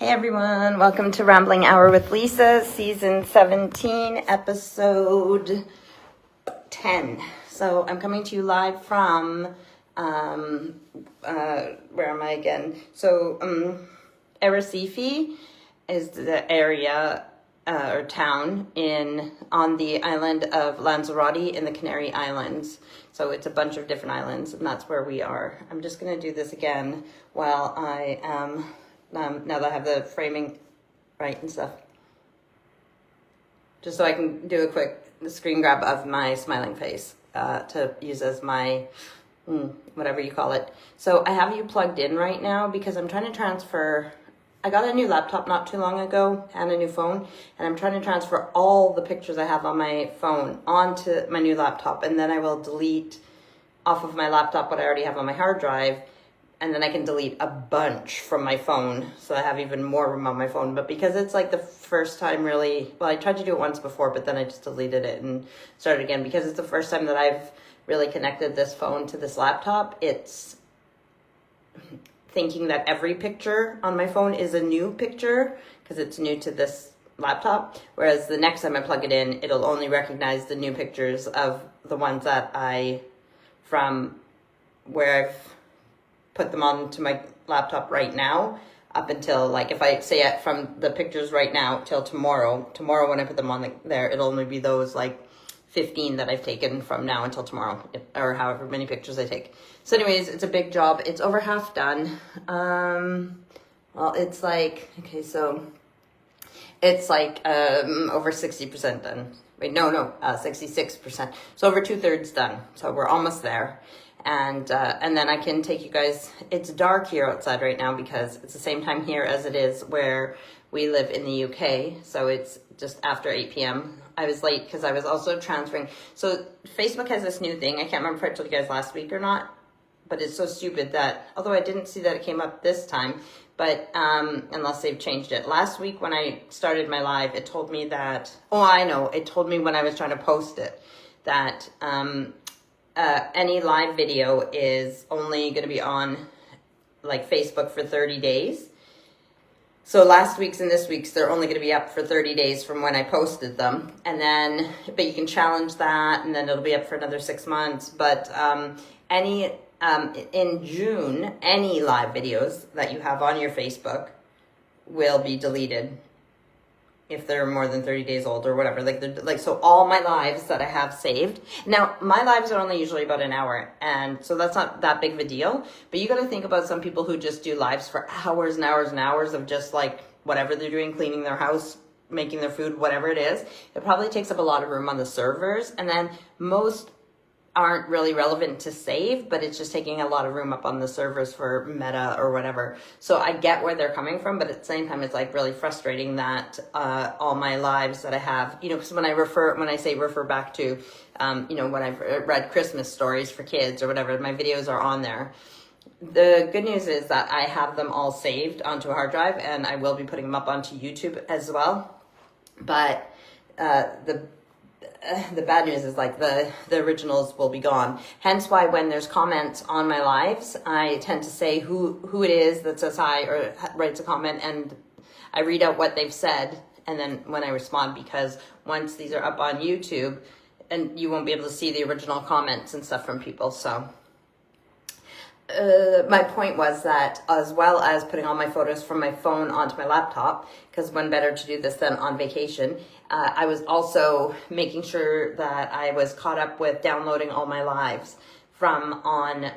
Hey everyone, welcome to Rambling Hour with Lisa, season 17, episode 10. So I'm coming to you live from, where am I again? So, Arrecife is the area, or town on the island of Lanzarote in the Canary Islands. So it's a bunch of different islands, and that's where we are. I'm just going to do this again while I am... now that I have the framing right and stuff. Just so I can do a quick screen grab of my smiling face to use as my, whatever you call it. So I have you plugged in right now because I'm trying to transfer, I got a new laptop not too long ago and a new phone, and I'm trying to transfer all the pictures I have on my phone onto my new laptop, and then I will delete off of my laptop what I already have on my hard drive. And then I can delete a bunch from my phone, so I have even more room on my phone. But because it's like the first time really, well, I tried to do it once before, but then I just deleted it and started again. Because it's the first time that I've really connected this phone to this laptop, it's thinking that every picture on my phone is a new picture, because it's new to this laptop. Whereas the next time I plug it in, it'll only recognize the new pictures of the ones that from where I've put them onto my laptop right now, up until, like, if I say it from the pictures right now till tomorrow when I put them on there, it'll only be those like 15 that I've taken from now until tomorrow, or however many pictures I take. So anyways, it's a big job. It's over half done. Well, it's like, okay, so it's like over 60% done. Wait, no, 66%. So over 2/3 done. So we're almost there. And then I can take you guys, it's dark here outside right now because it's the same time here as it is where we live in the UK. So it's just after 8 p.m. I was late because I was also transferring. So Facebook has this new thing. I can't remember if I told you guys last week or not, but it's so stupid that, although I didn't see that it came up this time, but unless they've changed it. Last week when I started my live, it told me that, it told me when I was trying to post it that, any live video is only going to be on like Facebook for 30 days. So last week's and this week's, they're only going to be up for 30 days from when I posted them. And then, but you can challenge that, and then it'll be up for another 6 months. But in June, any live videos that you have on your Facebook will be deleted if they're more than 30 days old or whatever. So all my lives that I have saved. Now, my lives are only usually about an hour, and so that's not that big of a deal. But you got to think about some people who just do lives for hours and hours and hours of just like whatever they're doing, cleaning their house, making their food, whatever it is. It probably takes up a lot of room on the servers, and then most aren't really relevant to save, but it's just taking a lot of room up on the servers for Meta or whatever. So I get where they're coming from, but at the same time, it's like really frustrating that all my lives that I have, because when I say refer back to, when I've read Christmas stories for kids or whatever, my videos are on there. The good news is that I have them all saved onto a hard drive, and I will be putting them up onto YouTube as well. But the bad news is like the originals will be gone. Hence why when there's comments on my lives, I tend to say who it is that says hi or writes a comment, and I read out what they've said, and then when I respond, because once these are up on YouTube, and you won't be able to see the original comments and stuff from people. So my point was that, as well as putting all my photos from my phone onto my laptop, because when better to do this than on vacation, I was also making sure that I was caught up with downloading all my lives from on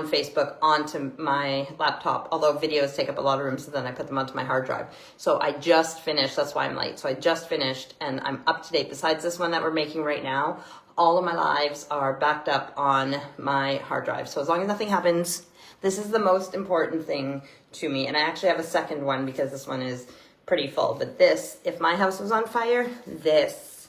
Facebook onto my laptop, although videos take up a lot of room, so then I put them onto my hard drive. So I just finished, that's why I'm late. So I just finished, and I'm up to date. Besides this one that we're making right now, all of my lives are backed up on my hard drive. So as long as nothing happens, this is the most important thing to me. And I actually have a second one because this one is pretty full. But this, if my house was on fire, this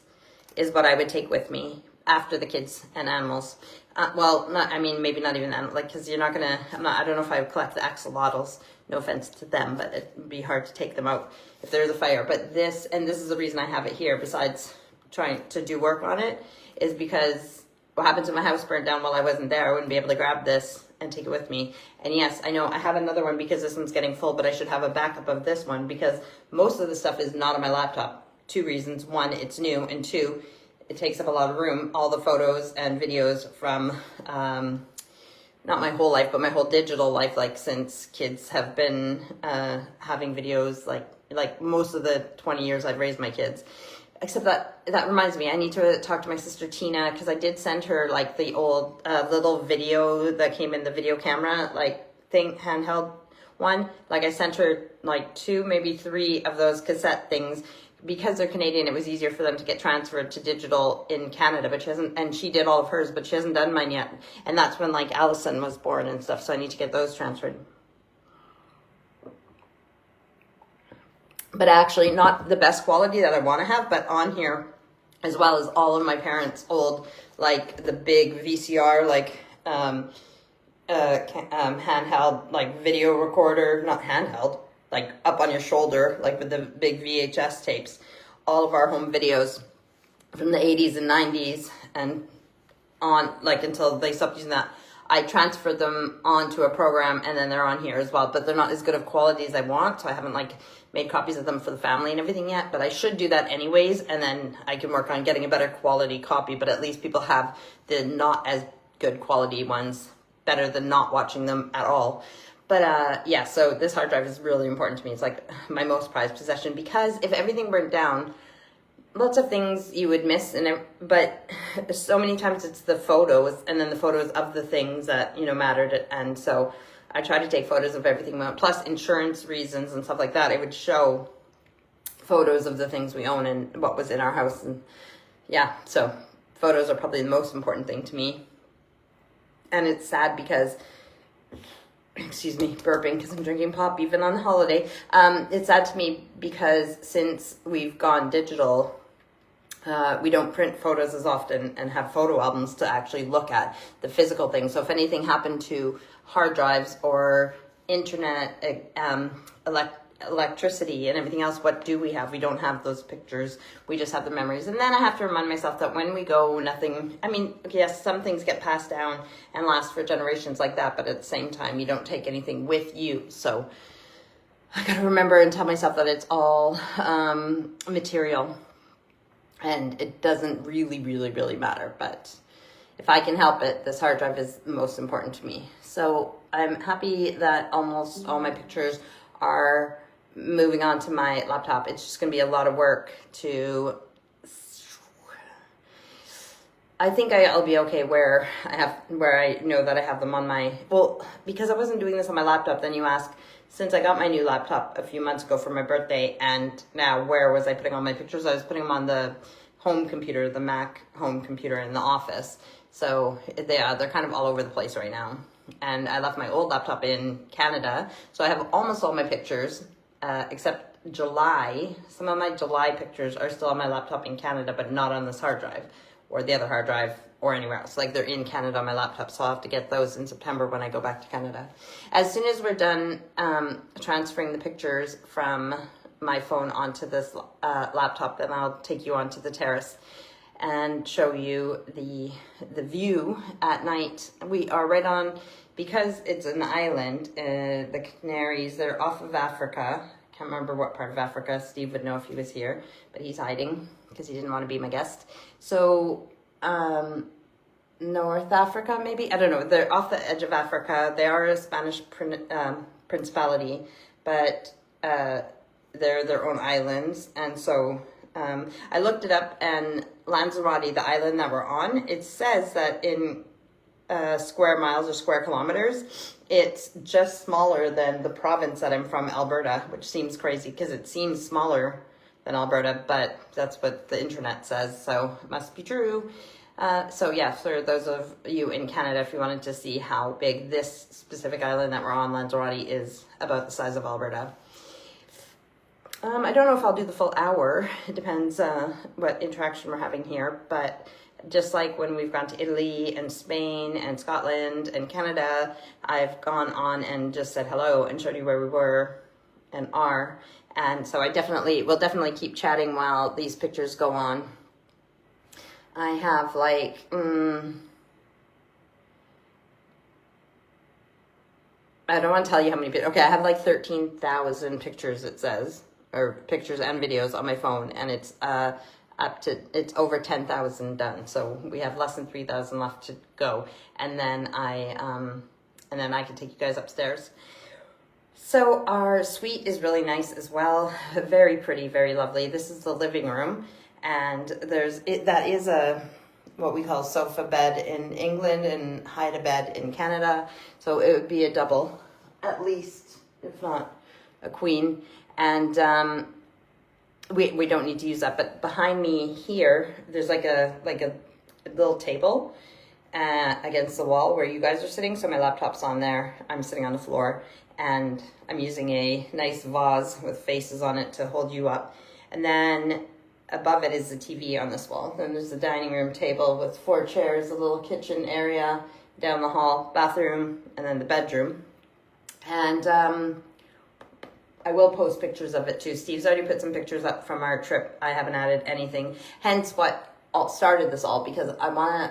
is what I would take with me after the kids and animals. Maybe not even animals, because you're not gonna, I don't know if I would collect the axolotls. No offense to them, but it'd be hard to take them out if there's a fire. But this is the reason I have it here, besides trying to do work on it, is because what happens if my house burned down while I wasn't there? I wouldn't be able to grab this and take it with me. And yes, I know I have another one because this one's getting full, but I should have a backup of this one because most of the stuff is not on my laptop. 2 reasons. 1, it's new, and 2, it takes up a lot of room. All the photos and videos from, not my whole life, but my whole digital life, like since kids have been having videos, like most of the 20 years I've raised my kids. Except that reminds me, I need to talk to my sister Tina, because I did send her like the old little video that came in the video camera, like thing, handheld one. Like I sent her like 2, maybe 3 of those cassette things. Because they're Canadian, it was easier for them to get transferred to digital in Canada, but she hasn't, and she did all of hers, but she hasn't done mine yet. And that's when like Allison was born and stuff, so I need to get those transferred. But actually not the best quality that I want to have, but on here, as well as all of my parents' old, like the big VCR, like handheld, like video recorder, not handheld, like up on your shoulder, like with the big VHS tapes, all of our home videos from the 80s and 90s and on, like until they stopped using that. I transferred them onto a program and then they're on here as well, but they're not as good of quality as I want, so I haven't like made copies of them for the family and everything yet, but I should do that anyways, and then I can work on getting a better quality copy, but at least people have the not as good quality ones, better than not watching them at all. But yeah, so this hard drive is really important to me. It's like my most prized possession, because if everything burnt down, lots of things you would miss, but so many times it's the photos and then the photos of the things that, you know, mattered. And so I try to take photos of everything we own, plus insurance reasons and stuff like that. It would show photos of the things we own and what was in our house. And yeah, so photos are probably the most important thing to me. And it's sad because, excuse me, burping because I'm drinking pop even on holiday. It's sad to me because since we've gone digital, we don't print photos as often and have photo albums to actually look at the physical things. So if anything happened to hard drives or internet, electricity and everything else, what do we have? We don't have those pictures. We just have the memories. And then I have to remind myself that when we go, nothing, I mean, yes, some things get passed down and last for generations like that, but at the same time, you don't take anything with you. So I got to remember and tell myself that it's all material and it doesn't really matter. But if I can help it, this hard drive is most important to me. So I'm happy that almost all my pictures are moving on to my laptop. It's just going to be a lot of work to, I think I'll be okay where I know that I have them on my, well, because I wasn't doing this on my laptop, then you ask, since I got my new laptop a few months ago for my birthday, and now where was I putting all my pictures? I was putting them on the home computer, the Mac home computer in the office. So they're kind of all over the place right now. And I left my old laptop in Canada, so I have almost all my pictures, except July. Some of my July pictures are still on my laptop in Canada, but not on this hard drive, or the other hard drive, or anywhere else. Like they're in Canada on my laptop, so I'll have to get those in September when I go back to Canada. As soon as we're done transferring the pictures from my phone onto this laptop, then I'll take you onto the terrace and show you the view at night. We are right on, because it's an island, the Canaries, they're off of Africa. Can't remember what part of Africa. Steve would know if he was here, but he's hiding because he didn't want to be my guest. So North Africa, maybe? I don't know. They're off the edge of Africa. They are a Spanish principality, but they're their own islands. And so I looked it up, and Lanzarote, the island that we're on, it says that in square miles or square kilometers, it's just smaller than the province that I'm from, Alberta, which seems crazy because it seems smaller than Alberta, but that's what the internet says, so it must be true. So yeah, for those of you in Canada, if you wanted to see how big this specific island that we're on, Lanzarote, is about the size of Alberta. I don't know if I'll do the full hour. It depends what interaction we're having here, but just like when we've gone to Italy and Spain and Scotland and Canada, I've gone on and just said hello and showed you where we were and are. And so we'll definitely keep chatting while these pictures go on. I have like, I don't want to tell you how many, okay, I have like 13,000 pictures, it says, or pictures and videos on my phone, and it's it's over 10,000 done. So we have less than 3,000 left to go, and then I can take you guys upstairs. So our suite is really nice as well, very pretty, very lovely. This is the living room, and that is a what we call sofa bed in England and hide-a-bed in Canada. So it would be a double, at least, if not a queen. And we don't need to use that. But behind me here, there's like a little table against the wall where you guys are sitting. So my laptop's on there. I'm sitting on the floor, and I'm using a nice vase with faces on it to hold you up. And then above it is the TV on this wall. Then there's the dining room table with 4 chairs, a little kitchen area down the hall, bathroom, and then the bedroom. And I will post pictures of it too. Steve's already put some pictures up from our trip. I haven't added anything. Hence what started this all, because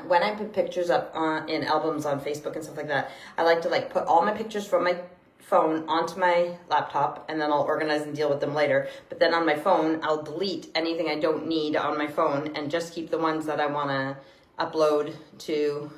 when I put pictures up in albums on Facebook and stuff like that, I like to put all my pictures from my phone onto my laptop, and then I'll organize and deal with them later. But then on my phone, I'll delete anything I don't need on my phone and just keep the ones that I want to upload to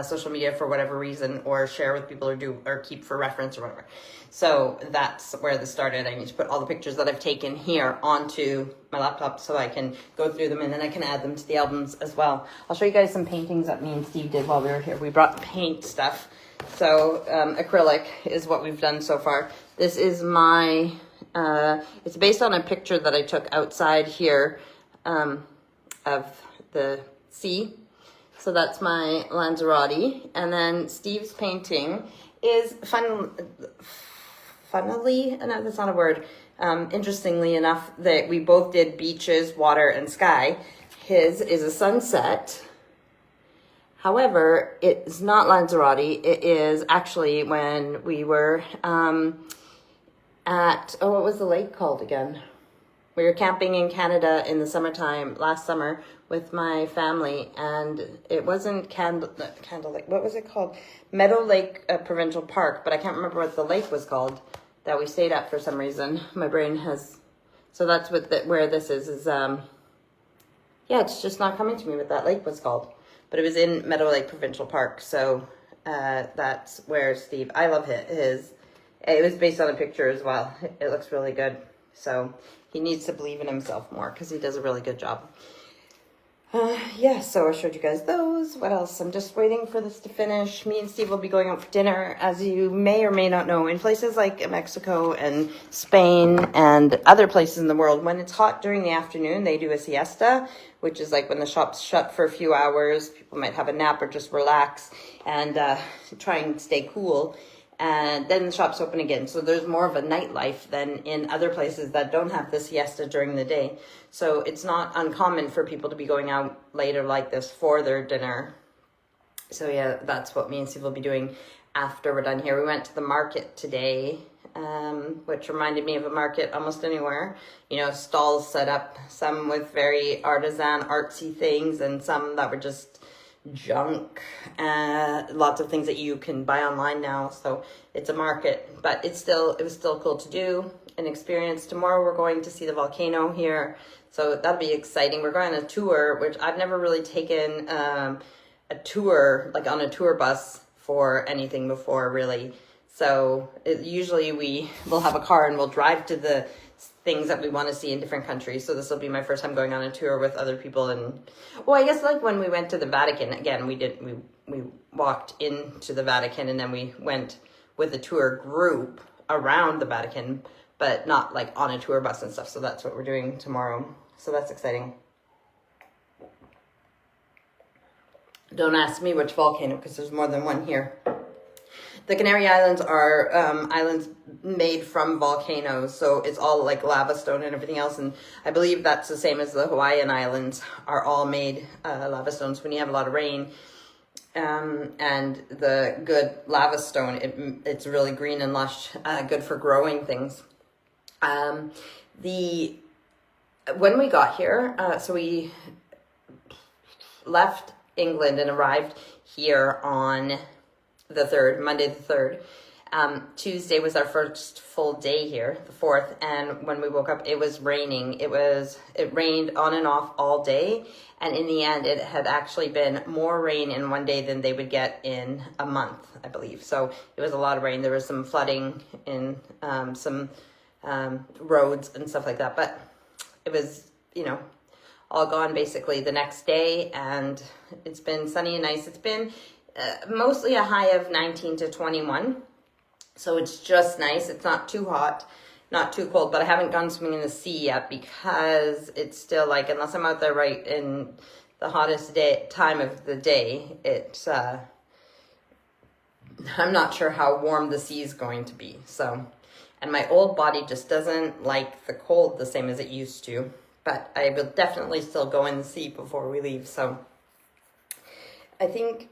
social media for whatever reason, or share with people, or keep for reference or whatever. So that's where this started. I need to put all the pictures that I've taken here onto my laptop so I can go through them, and then I can add them to the albums as well. I'll show you guys some paintings that me and Steve did while we were here. We brought paint stuff. So acrylic is what we've done so far. This is my, it's based on a picture that I took outside here of the sea. So that's my Lanzarote. And then Steve's painting is funnily, no, that's not a word. Interestingly enough, that we both did beaches, water, and sky. His is a sunset. However, it's not Lanzarote. It is actually when we were at, what was the lake called again? We were camping in Canada in the summertime, last summer, with my family, and it wasn't Candle Lake. What was it called? Meadow Lake Provincial Park, but I can't remember what the lake was called that we stayed at for some reason. My brain has, so that's where this is yeah, it's just not coming to me what that lake was called. But it was in Meadow Lake Provincial Park, so that's where Steve, I love his. It was based on a picture as well. It looks really good. So he needs to believe in himself more, because he does a really good job. Yeah, so I showed you guys those. What else? I'm just waiting for this to finish. Me and Steve will be going out for dinner, as you may or may not know, in places like Mexico and Spain and other places in the world. When it's hot during the afternoon, they do a siesta, which is like when the shop's shut for a few hours. People might have a nap or just relax and try and stay cool. And then the shop's open again. So there's more of a nightlife than in other places that don't have the siesta during the day. So it's not uncommon for people to be going out later like this for their dinner. So yeah, that's what me and Steve will be doing after we're done here. We went to the market today, which reminded me of a market almost anywhere. You know, stalls set up, some with very artisan, artsy things, and some that were just junk, lots of things that you can buy online now. So it's a market, but it was still cool to do an experience. Tomorrow we're going to see the volcano here, so that'll be exciting. We're going on a tour, which I've never really taken a tour, like on a tour bus for anything before, really. So usually we will have a car and we'll drive to the things that we want to see in different countries. So this will be my first time going on a tour with other people. And well, I guess like when we went to the Vatican, again, we walked into the Vatican, and then we went with a tour group around the Vatican, but not like on a tour bus and stuff. So that's what we're doing tomorrow. So that's exciting. Don't ask me which volcano, because there's more than one here. The Canary Islands are islands made from volcanoes, so it's all like lava stone and everything else. And I believe that's the same as the Hawaiian Islands are all made lava stones. When you have a lot of rain and the good lava stone, it's really green and lush, good for growing things. When we got here, left England and arrived here on the 3rd, Monday the 3rd. Tuesday was our first full day here, the 4th, and when we woke up, it was raining. It rained on and off all day, and in the end, it had actually been more rain in one day than they would get in a month, I believe. So it was a lot of rain. There was some flooding in some roads and stuff like that, but it was, all gone basically the next day, and it's been sunny and nice. It's been mostly a high of 19 to 21. So it's just nice. It's not too hot, not too cold, but I haven't gone swimming in the sea yet because it's still like, unless I'm out there right in the hottest time of the day, I'm not sure how warm the sea is going to be. So, and my old body just doesn't like the cold the same as it used to, but I will definitely still go in the sea before we leave. So I can't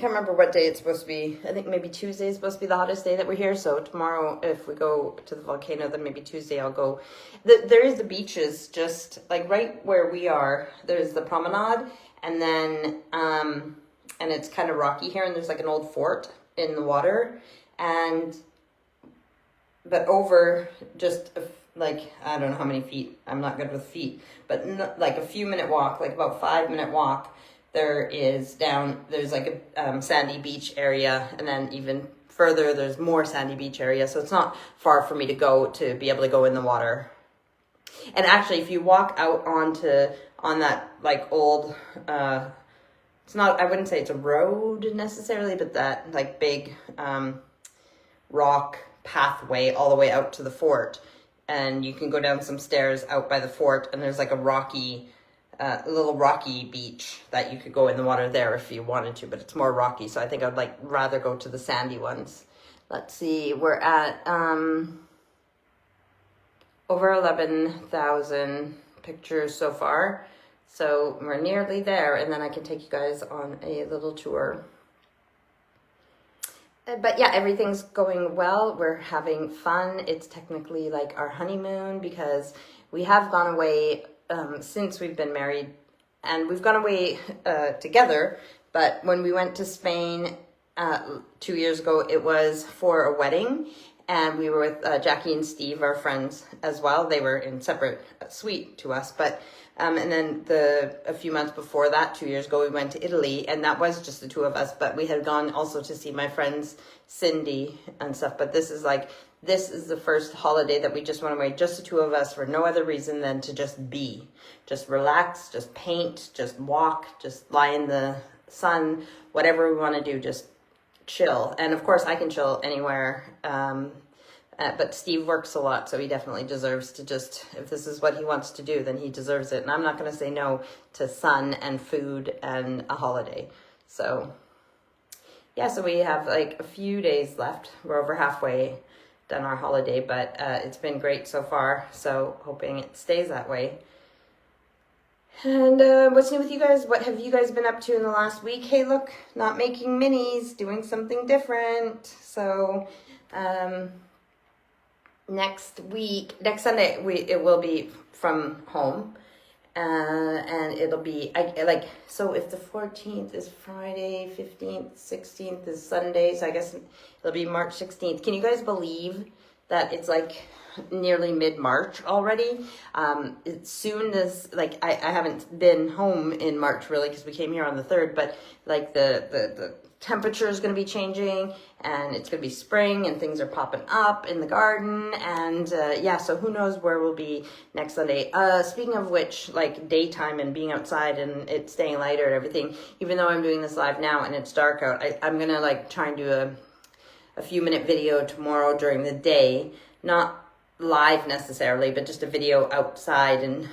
remember what day it's supposed to be. I think maybe Tuesday is supposed to be the hottest day that we're here. So tomorrow, if we go to the volcano, then maybe Tuesday I'll go. There is the beaches just like right where we are. There's the promenade, and then and it's kind of rocky here, and there's like an old fort in the water, but over just like, I don't know how many feet. I'm not good with feet, but like a few minute walk, like about 5-minute walk. There's like a sandy beach area, and then even further there's more sandy beach area, so it's not far for me to go to be able to go in the water. And actually, if you walk out on that like old it's not, I wouldn't say it's a road necessarily, but that like big rock pathway all the way out to the fort, and you can go down some stairs out by the fort, and there's like a little rocky beach that you could go in the water there if you wanted to, but it's more rocky, so I think I'd rather go to the sandy ones. Let's see, we're at over 11,000 pictures so far, so we're nearly there, and then I can take you guys on a little tour. But yeah, everything's going well. We're having fun. It's technically like our honeymoon because we have gone away since we've been married, and we've gone away together, but when we went to Spain 2 years ago, it was for a wedding, and we were with Jackie and Steve, our friends as well. They were in separate suite to us, but and then a few months before that, 2 years ago, we went to Italy, and that was just the two of us, but we had gone also to see my friends Cindy and stuff. But this is the first holiday that we just went away, just the two of us, for no other reason than to just relax, just paint, just walk, just lie in the sun, whatever we want to do, just chill. And of course I can chill anywhere, but Steve works a lot, so he definitely deserves to if this is what he wants to do, then he deserves it. And I'm not going to say no to sun and food and a holiday. So yeah, so we have like a few days left. We're over halfway done our holiday, but it's been great so far, so hoping it stays that way. And what's new with you guys? What have you guys been up to in the last week? Hey, look, not making minis, doing something different. So next Sunday, it will be from home, and it'll be so if the 14th is Friday, 15th, 16th is Sunday, so I guess it'll be March 16th. Can you guys believe that it's like nearly mid-March already? It's soon as I haven't been home in March really because we came here on the 3rd, but like the temperature is going to be changing, and it's going to be spring, and things are popping up in the garden, and yeah, so who knows where we'll be next Sunday. Speaking of which, like daytime and being outside and it staying lighter and everything, even though I'm doing this live now and it's dark out, I'm going to try and do a few minute video tomorrow during the day, not live necessarily, but just a video outside, and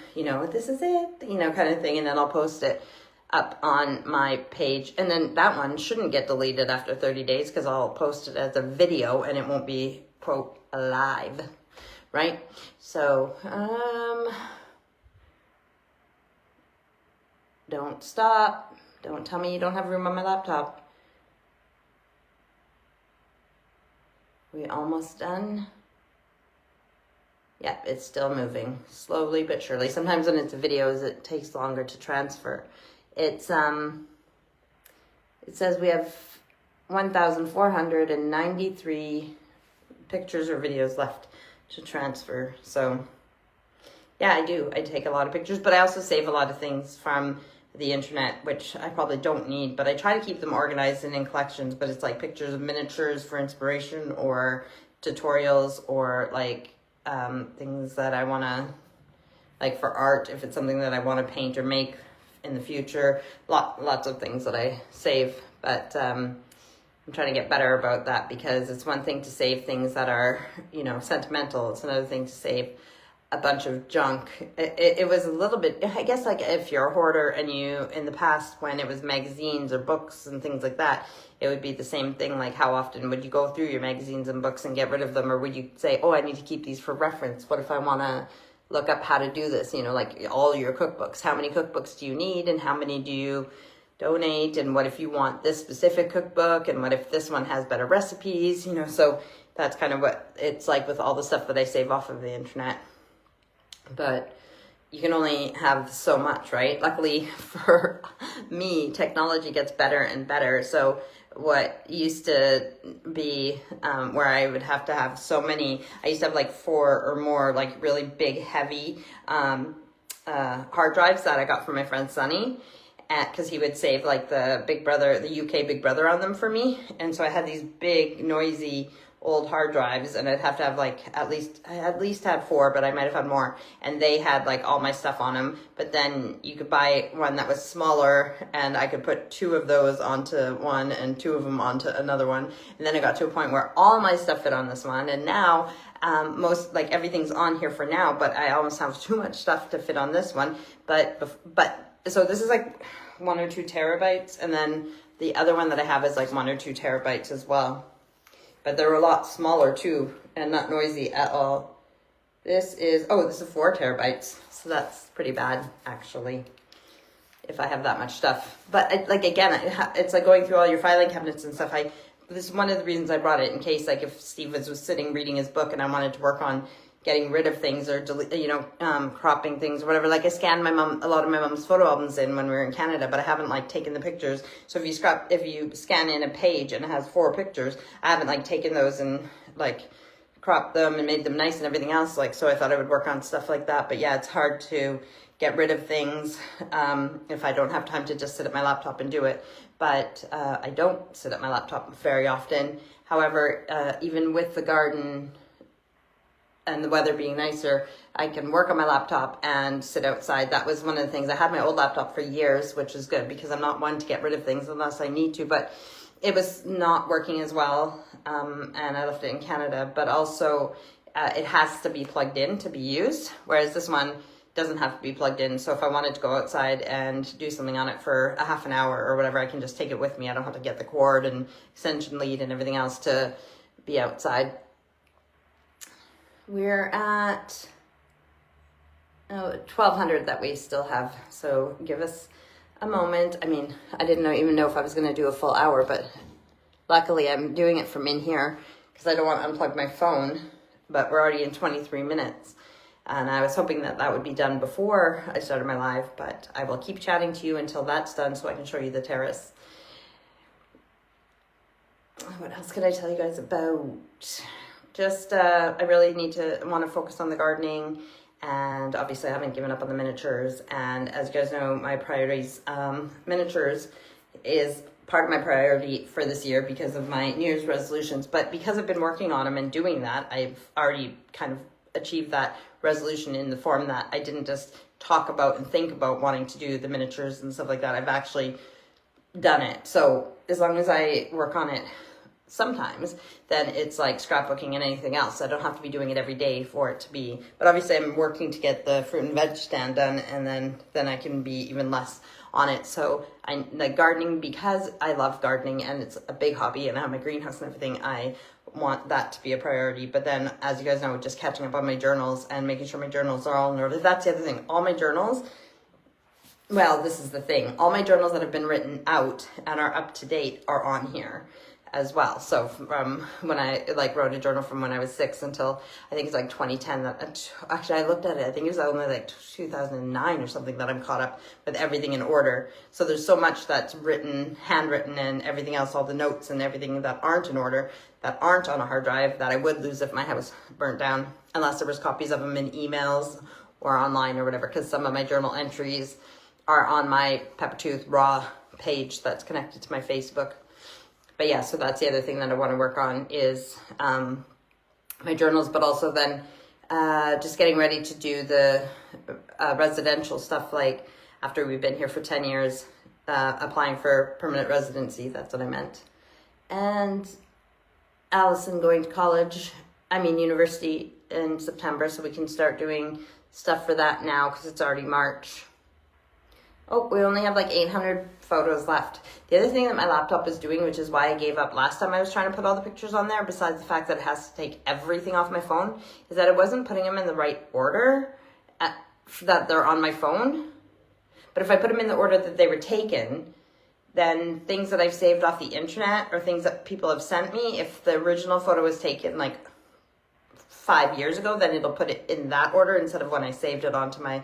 this is it, kind of thing, and then I'll post it up on my page, and then that one shouldn't get deleted after 30 days because I'll post it as a video and it won't be quote alive, right? So don't stop, don't tell me you don't have room on my laptop. We almost done. Yep, it's still moving slowly but surely. Sometimes when it's videos it takes longer to transfer It's it says we have 1,493 pictures or videos left to transfer. So yeah, I do. I take a lot of pictures, but I also save a lot of things from the internet, which I probably don't need, but I try to keep them organized and in collections. But it's like pictures of miniatures for inspiration, or tutorials, or like things that I want to, like for art, if it's something that I want to paint or make in the future. Lots of things that I save, but I'm trying to get better about that, because it's one thing to save things that are, you know, sentimental. It's another thing to save a bunch of junk. It was a little bit, I guess, like if you're a hoarder and you, in the past, when it was magazines or books and things like that, it would be the same thing. Like, how often would you go through your magazines and books and get rid of them? Or would you say, oh, I need to keep these for reference? What if I want to look up how to do this? You know, like all your cookbooks. How many cookbooks do you need, and how many do you donate? And what if you want this specific cookbook? And what if this one has better recipes? You know, so that's kind of what it's like with all the stuff that I save off of the internet. But you can only have so much, right? Luckily for me, technology gets better and better. So what used to be where I would have to have so many, I used to have like 4 or more like really big, heavy hard drives that I got from my friend Sonny, because he would save like the Big Brother, the UK Big Brother on them for me. And so I had these big, noisy old hard drives, and I'd have to have like I at least had 4, but I might have had more, and they had like all my stuff on them. But then you could buy one that was smaller, and I could put 2 of those onto one and 2 of them onto another one. And then it got to a point where all my stuff fit on this one, and now most, like, everything's on here for now, but I almost have too much stuff to fit on this one. But so this is like 1 or 2 terabytes, and then the other one that I have is like 1 or 2 terabytes as well. But they're a lot smaller too, and not noisy at all. This is 4 terabytes. So that's pretty bad, actually, if I have that much stuff. But it's like going through all your filing cabinets and stuff. This is one of the reasons I brought it, in case, like, if Steve was sitting reading his book and I wanted to work on getting rid of things, or cropping things or whatever. Like, I scanned a lot of my mom's photo albums in when we were in Canada, but I haven't like taken the pictures. So if you scan in a page and it has 4 pictures, I haven't like taken those and like cropped them and made them nice and everything else. Like, so I thought I would work on stuff like that. But yeah, it's hard to get rid of things if I don't have time to just sit at my laptop and do it. But I don't sit at my laptop very often. However, even with the garden and the weather being nicer, I can work on my laptop and sit outside. That was one of the things. I had my old laptop for years, which is good, because I'm not one to get rid of things unless I need to, but it was not working as well, and I left it in Canada. But also, it has to be plugged in to be used, whereas this one doesn't have to be plugged in. So if I wanted to go outside and do something on it for a half an hour or whatever, I can just take it with me. I don't have to get the cord and extension lead and everything else to be outside. We're at 1,200 that we still have, so give us a moment. I mean, I didn't even know if I was going to do a full hour, but luckily I'm doing it from in here because I don't want to unplug my phone. But we're already in 23 minutes, and I was hoping that would be done before I started my live, but I will keep chatting to you until that's done so I can show you the terrace. What else could I tell you guys about? Just, I really want to focus on the gardening, and obviously I haven't given up on the miniatures. And as you guys know, my priorities, miniatures is part of my priority for this year because of my New Year's resolutions. But because I've been working on them and doing that, I've already kind of achieved that resolution in the form that I didn't just talk about and think about wanting to do the miniatures and stuff like that. I've actually done it. So as long as I work on it sometimes, then it's like scrapbooking and anything else. I don't have to be doing it every day for it to be, but obviously I'm working to get the fruit and veg stand done, and then I can be even less on it. So I like gardening because I love gardening and it's a big hobby, and I have my greenhouse and everything. I want that to be a priority. But then, as you guys know, just catching up on my journals and making sure my journals are all in order. That's the other thing. All my journals, well, this is the thing. All my journals that have been written out and are up to date are on here. as well. So from when I like wrote a journal from when I was 6 until I think it's like 2010. Actually, I looked at it. I think it was only like 2009 or something that I'm caught up with everything in order. So there's so much that's written, handwritten, and everything else, all the notes and everything that aren't in order, that aren't on a hard drive, that I would lose if my house burnt down, unless there was copies of them in emails or online or whatever, because some of my journal entries are on my Peppertooth Raw page that's connected to my Facebook. But yeah, so that's the other thing that I want to work on is my journals, but also then just getting ready to do the residential stuff, like after we've been here for 10 years, applying for permanent residency, that's what I meant. And Allison going to college, university in September, so we can start doing stuff for that now because it's already March. Oh, we only have like 800 photos left. The other thing that my laptop is doing, which is why I gave up last time I was trying to put all the pictures on there, besides the fact that it has to take everything off my phone, is that it wasn't putting them in the right order that they're on my phone. But if I put them in the order that they were taken, then things that I've saved off the internet or things that people have sent me, if the original photo was taken like 5 years ago, then it'll put it in that order instead of when I saved it onto my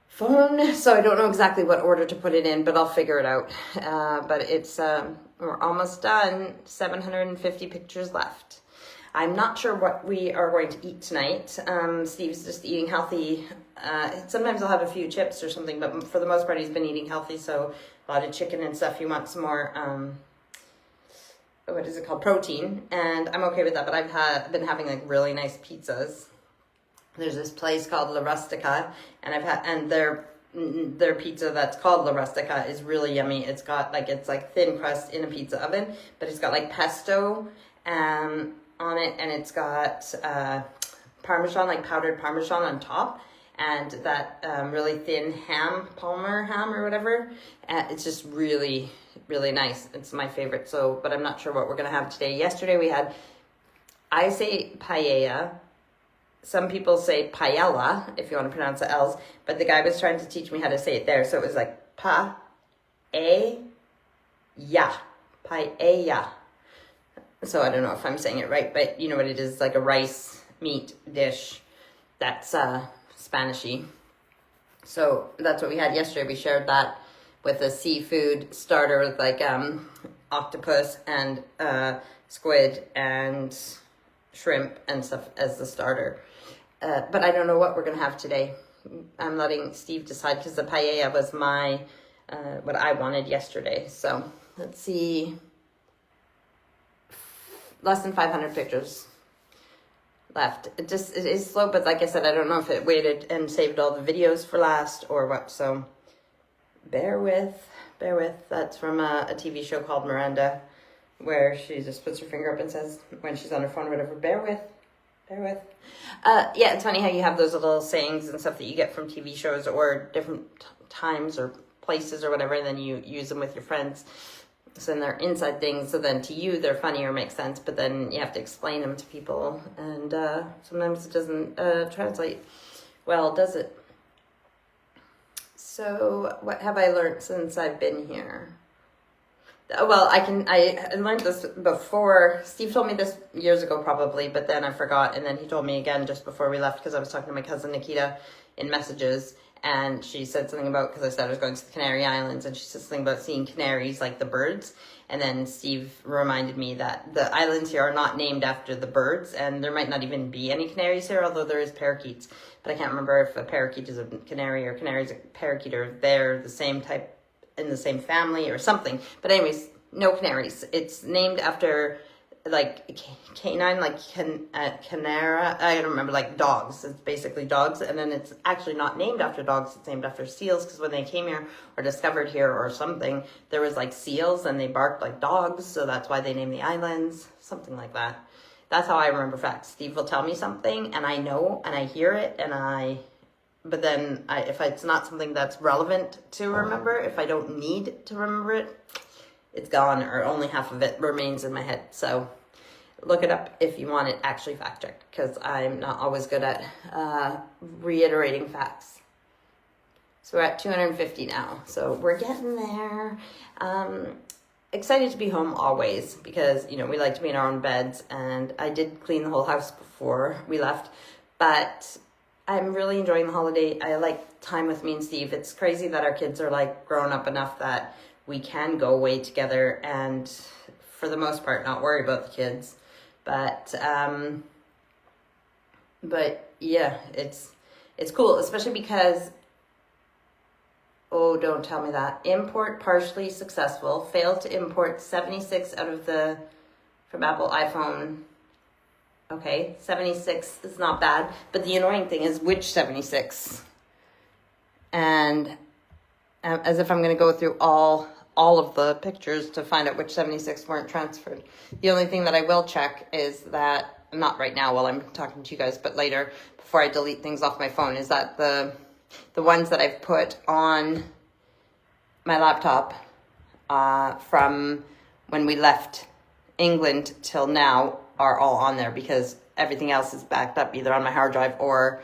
phone. So I don't know exactly what order to put it in, but I'll figure it out. But it's we're almost done. 750 pictures left. I'm not sure what we are going to eat tonight. Steve's just eating healthy. Sometimes I'll have a few chips or something, but for the most part he's been eating healthy, so a lot of chicken and stuff. He wants some more what is it called, protein, and I'm okay with that. But I've been having like really nice pizzas. There's this place called La Rustica, and their pizza that's called La Rustica is really yummy. It's like thin crust in a pizza oven, but it's got like pesto on it, and it's got Parmesan, like powdered Parmesan on top, and that really thin ham, Palmer ham or whatever. It's just really, really nice. It's my favorite. So, but I'm not sure what we're gonna have today. Yesterday we had, I say paella. Some people say paella, if you want to pronounce the L's, but the guy was trying to teach me how to say it there. So it was like paella, paella. So I don't know if I'm saying it right, but you know what it is, like a rice meat dish that's Spanishy. So that's what we had yesterday. We shared that with a seafood starter with like octopus and squid and shrimp and stuff as the starter. But I don't know what we're going to have today. I'm letting Steve decide because the paella was my, what I wanted yesterday. So let's see. Less than 500 pictures left. It is slow, but like I said, I don't know if it waited and saved all the videos for last or what. So bear with. That's from a TV show called Miranda, where she just puts her finger up and says, when she's on her phone or whatever, bear with. Yeah, it's funny how you have those little sayings and stuff that you get from TV shows or different times or places or whatever, and then you use them with your friends. So then they're inside things, so then to you they're funny or make sense, but then you have to explain them to people, and sometimes it doesn't translate well, does it? So what have I learned since I've been here? Well, I learned this before. Steve told me this years ago probably, but then I forgot, and then he told me again just before we left because I was talking to my cousin Nikita in messages, and she said something about, because I said I was going to the Canary Islands, and she said something about seeing canaries, like the birds, and then Steve reminded me that the islands here are not named after the birds, and there might not even be any canaries here, although there is parakeets, but I can't remember if a parakeet is a canary or canaries a parakeet, or they're the same type in the same family or something. But anyways, no canaries. It's named after like canine, like canara. I don't remember, like dogs. It's basically dogs, and then it's actually not named after dogs. It's named after seals, because when they came here or discovered here or something, there was like seals and they barked like dogs, so that's why they named the islands, something like that. That's how I remember facts. Steve will tell me something and I know and I hear it but then if it's not something that's relevant to remember, if I don't need to remember it, it's gone, or only half of it remains in my head. So look it up if you want it actually fact checked, because I'm not always good at reiterating facts. So we're at 250 now. So we're getting there. excited to be home always because, you know, we like to be in our own beds, and I did clean the whole house before we left, but I'm really enjoying the holiday. I like time with me and Steve. It's crazy that our kids are like grown up enough that we can go away together and for the most part not worry about the kids. But yeah, it's cool, especially because, oh, don't tell me that. Import partially successful. Failed to import 76 out of the, from Apple iPhone. Okay, 76 is not bad. But the annoying thing is which 76? And as if I'm going to go through all of the pictures to find out which 76 weren't transferred. The only thing that I will check is that, not right now while I'm talking to you guys, but later before I delete things off my phone, is that the ones that I've put on my laptop from when we left England till now are all on there, because everything else is backed up either on my hard drive or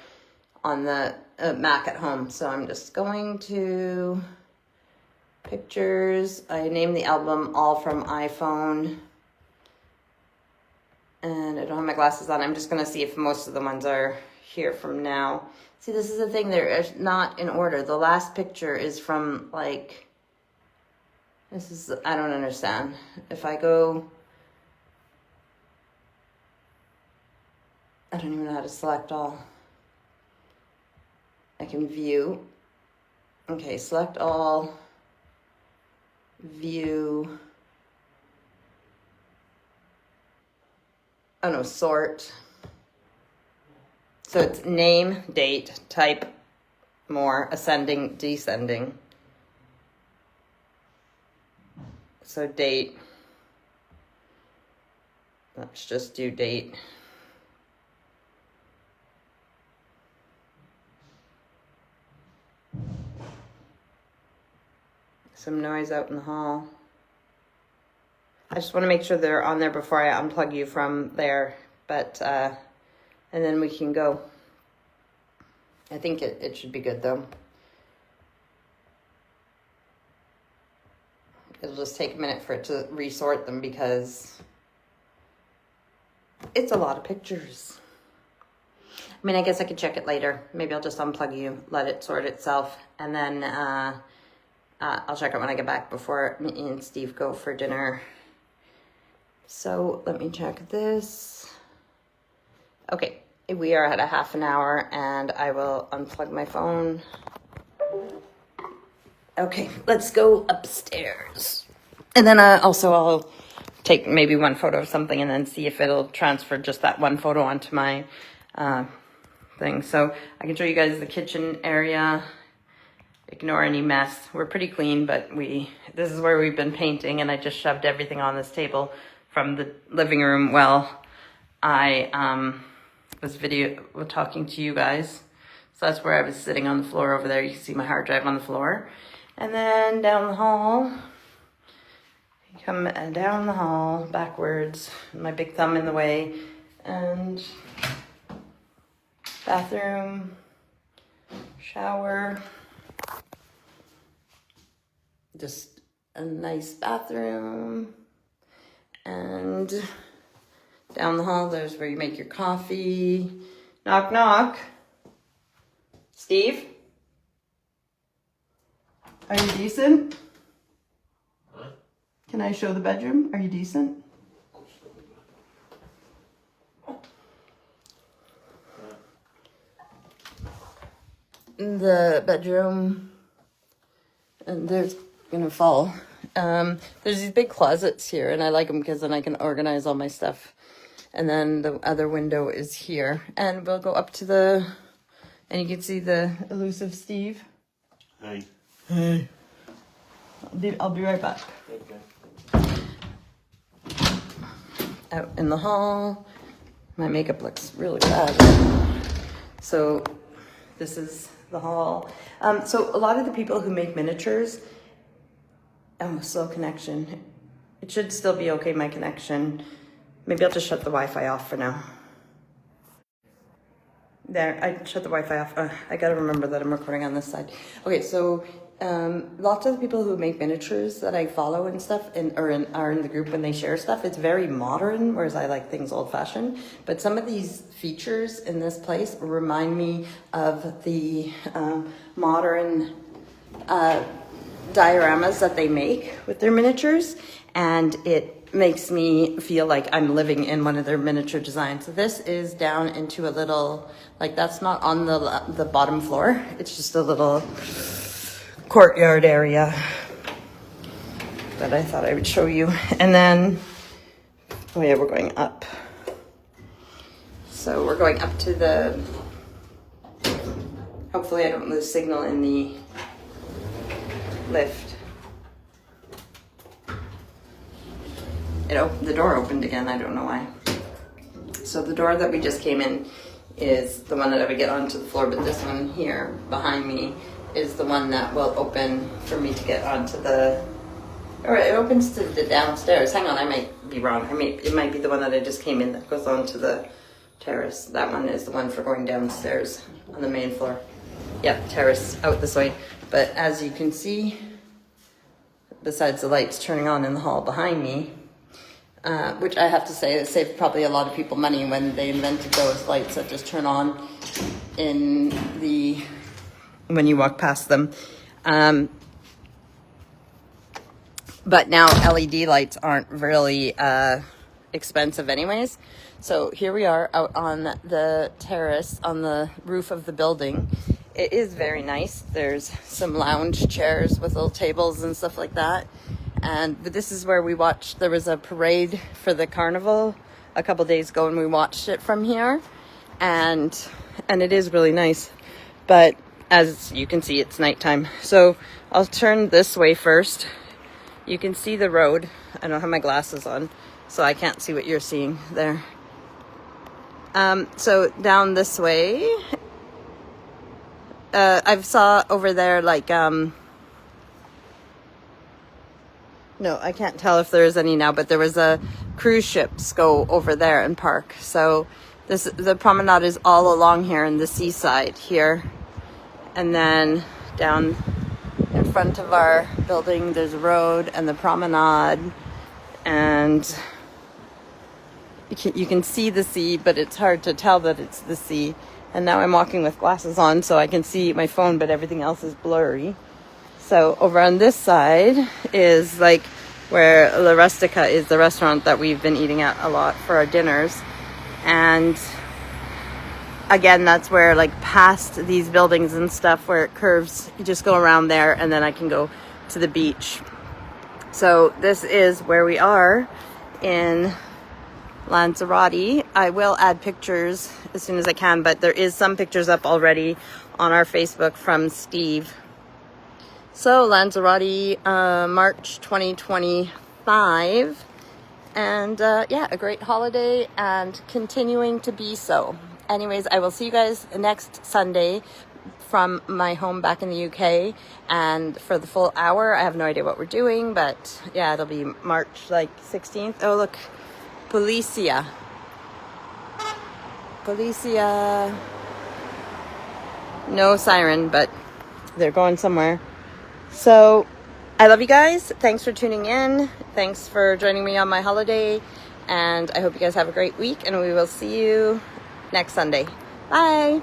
on the Mac at home. So I'm just going to pictures. I named the album All from iPhone. And I don't have my glasses on. I'm just going to see if most of the ones are here from now. See, this is the thing. They're not in order. The last picture is from, like, this is, I don't understand. If I go, I don't even know how to select all. I can view. Okay, select all. View. Oh no, sort. So it's name, date, type, more, ascending, descending. So date. Let's just do date. Some noise out in the hall. I just want to make sure they're on there before I unplug you from there, but, and then we can go. I think it should be good though. It'll just take a minute for it to resort them because it's a lot of pictures. I mean, I guess I could check it later. Maybe I'll just unplug you, let it sort itself, and then I'll check it when I get back before me and Steve go for dinner. So let me check this. Okay, we are at a half an hour and I will unplug my phone. Okay, let's go upstairs. And then also I'll take maybe one photo of something and then see if it'll transfer just that one photo onto my thing. So I can show you guys the kitchen area. Ignore any mess. We're pretty clean, but this is where we've been painting, and I just shoved everything on this table from the living room while I was talking to you guys. So that's where I was sitting on the floor over there. You can see my hard drive on the floor. And then down the hall, come down the hall backwards, my big thumb in the way, and bathroom, shower, just a nice bathroom. And down the hall, there's where you make your coffee. Knock, knock. Steve? Are you decent? Huh? Can I show the bedroom? Are you decent? The bedroom, and there's gonna fall. There's these big closets here, and I like them because then I can organize all my stuff. And then the other window is here, and we'll go up to the, and you can see the elusive Steve. Hey. Hey. I'll be right back. Okay. Out in the hall. My makeup looks really bad. So this is the hall. So a lot of the people who make miniatures, slow connection. It should still be okay, my connection. Maybe I'll just shut the Wi-Fi off for now. There, I shut the Wi-Fi off. I gotta remember that I'm recording on this side. Okay, so lots of the people who make miniatures that I follow and stuff are in the group when they share stuff. It's very modern, whereas I like things old fashioned. But some of these features in this place remind me of the modern dioramas that they make with their miniatures, and it makes me feel like I'm living in one of their miniature designs. So this is down into a little, like that's not on the bottom floor. It's just a little courtyard area that I thought I would show you. And then, oh yeah, we're going up. So we're going up to the, hopefully I don't lose signal in the lift. The door opened again, I don't know why. So the door that we just came in is the one that I would get onto the floor, but this one here behind me is the one that will open for me to get onto the, or it opens to the downstairs. Hang on, I might be wrong. It might be the one that I just came in that goes onto the terrace. That one is the one for going downstairs on the main floor. Yep, terrace out this way. But as you can see, besides the lights turning on in the hall behind me, which I have to say, it saved probably a lot of people money when they invented those lights that just turn on in the, when you walk past them. But now LED lights aren't really expensive anyways. So here we are out on the terrace on the roof of the building. It is very nice. There's some lounge chairs with little tables and stuff like that. But this is where we watched, there was a parade for the carnival a couple days ago and we watched it from here. And it is really nice. But as you can see, it's nighttime. So I'll turn this way first. You can see the road. I don't have my glasses on, so I can't see what you're seeing there. So down this way, I saw over there like, no, I can't tell if there is any now, but there was a cruise ships go over there and park. So the promenade is all along here in the seaside here. And then down in front of our building, there's a road and the promenade. And you can see the sea, but it's hard to tell that it's the sea. And now I'm walking with glasses on, so I can see my phone, but everything else is blurry. So over on this side is like where La Rustica is, the restaurant that we've been eating at a lot for our dinners. And again, that's where like past these buildings and stuff where it curves, you just go around there and then I can go to the beach. So this is where we are in Lanzarote. I will add pictures as soon as I can, but there is some pictures up already on our Facebook from Steve. So Lanzarote, March 2025, and yeah, a great holiday and continuing to be so. Anyways, I will see you guys next Sunday from my home back in the UK, and for the full hour, I have no idea what we're doing, but yeah, it'll be March like 16th. Oh look, Policia. No siren, but they're going somewhere. So I love you guys. Thanks for tuning in. Thanks for joining me on my holiday. And I hope you guys have a great week, and we will see you next Sunday. Bye.